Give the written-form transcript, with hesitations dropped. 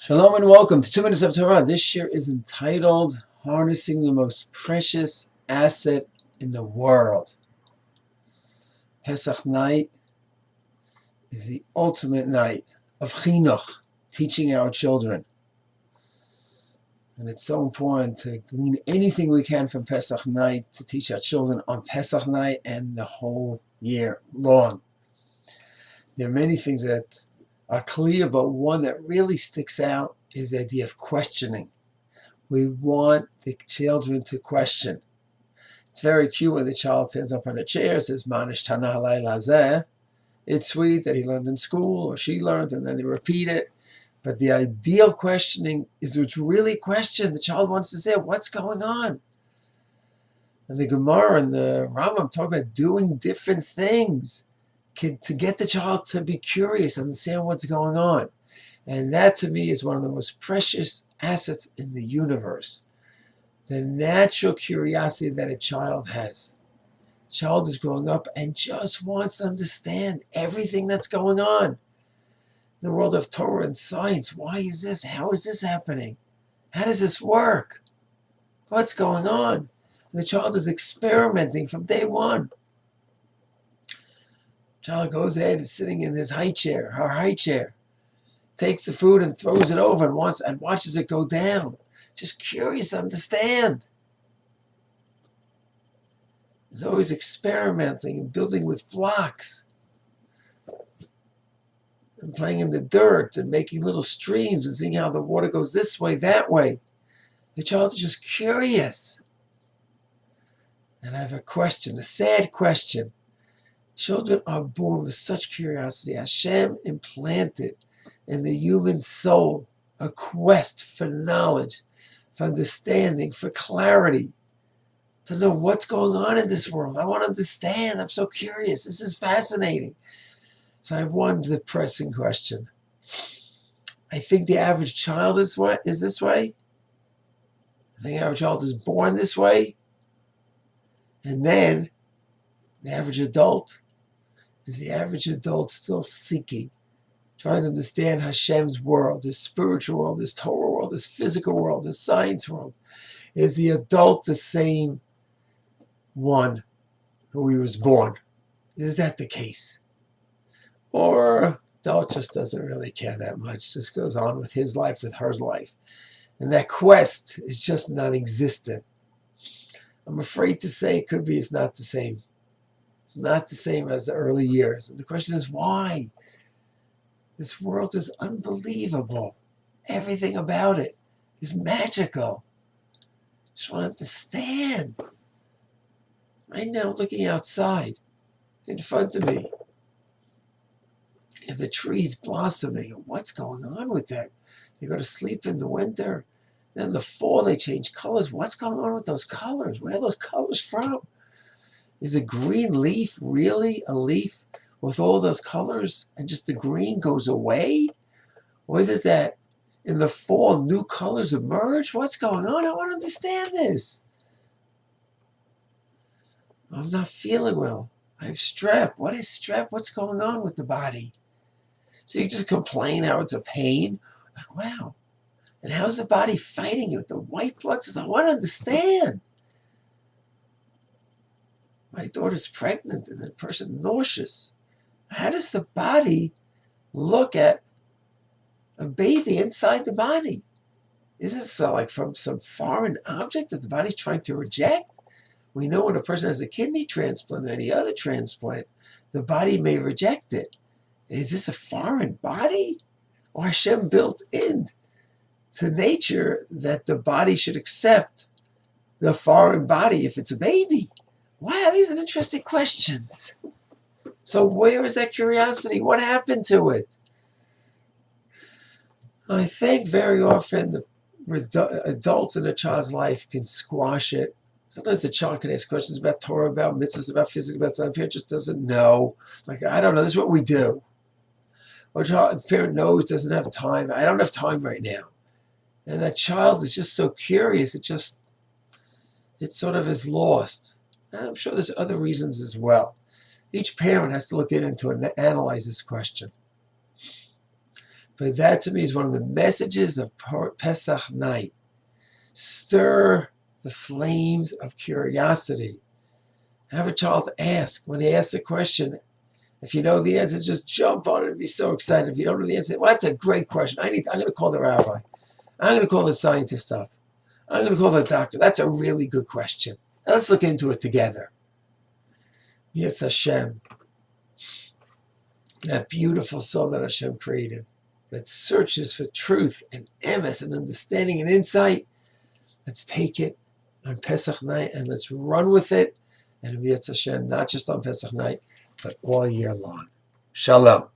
Shalom and welcome to 2 Minutes of Torah. This year is entitled Harnessing the Most Precious Asset in the World. Pesach night is the ultimate night of chinuch, teaching our children. And it's so important to glean anything we can from Pesach night to teach our children on Pesach night and the whole year long. There are many things that are clear, but one that really sticks out is the idea of questioning. We want the children to question. It's very cute when the child stands up on a chair, says, Manish Tana Halay Lazeh. It's sweet that he learned in school or she learned and then they repeat it. But the ideal questioning is what's really questioned. The child wants to say, what's going on? And the Gemara and the Rambam talk about doing different things to get the child to be curious, understand what's going on. And that to me is one of the most precious assets in the universe. The natural curiosity that a child has. A child is growing up and just wants to understand everything that's going on. In the world of Torah and science, why is this? How is this happening? How does this work? What's going on? And the child is experimenting from day one. Child goes ahead and sitting in his high chair, her high chair, takes the food and throws it over and watches it go down. Just curious to understand. He's always experimenting and building with blocks and playing in the dirt and making little streams and seeing how the water goes this way, that way. The child is just curious. And I have a question, a sad question. Children are born with such curiosity. Hashem implanted in the human soul a quest for knowledge, for understanding, for clarity, to know what's going on in this world. I want to understand. I'm so curious. This is fascinating. So I have one depressing question. I think the average child is this way. I think the average child is born this way. And then the average adult, is the average adult still seeking, trying to understand Hashem's world, His spiritual world, His Torah world, His physical world, His science world? Is the adult the same one who he was born? Is that the case? Or adult just doesn't really care that much, just goes on with his life, with her life. And that quest is just non-existent. I'm afraid to say it could be it's not the same. It's not the same as the early years. And the question is why? This world is unbelievable. Everything about it is magical. Just want to understand. Right now, looking outside, in front of me, and the trees blossoming. What's going on with that? They go to sleep in the winter. Then in the fall, they change colors. What's going on with those colors? Where are those colors from? Is a green leaf really a leaf with all those colors and just the green goes away? Or is it that in the fall new colors emerge? What's going on? I want to understand this. I'm not feeling well. I have strep. What is strep? What's going on with the body? So you just complain how it's a pain. Like, wow. And how's the body fighting it with the white blood cells? I want to understand. My daughter's pregnant and the person nauseous. How does the body look at a baby inside the body? Is it so like from some foreign object that the body's trying to reject? We know when a person has a kidney transplant or any other transplant, the body may reject it. Is this a foreign body? Or Hashem built in to nature that the body should accept the foreign body if it's a baby? Wow, these are interesting questions. So where is that curiosity? What happened to it? I think very often the adults in a child's life can squash it. Sometimes the child can ask questions about Torah, about mitzvahs, about physics, about something. The parent just doesn't know. Like, I don't know, this is what we do. Or the parent knows, doesn't have time. I don't have time right now. And that child is just so curious, it sort of is lost. And I'm sure there's other reasons as well. Each parent has to look into it and analyze this question. But that to me is one of the messages of Pesach night. Stir the flames of curiosity. Have a child ask. When he asks a question, if you know the answer, just jump on it and be so excited. If you don't know the answer, well, that's a great question. I'm going to call the rabbi. I'm going to call the scientist up. I'm going to call the doctor. That's a really good question. Let's look into it together. Yetz Hashem, that beautiful soul that Hashem created, that searches for truth and emes and understanding and insight. Let's take it on Pesach night and let's run with it. And Yetz Hashem, not just on Pesach night, but all year long. Shalom.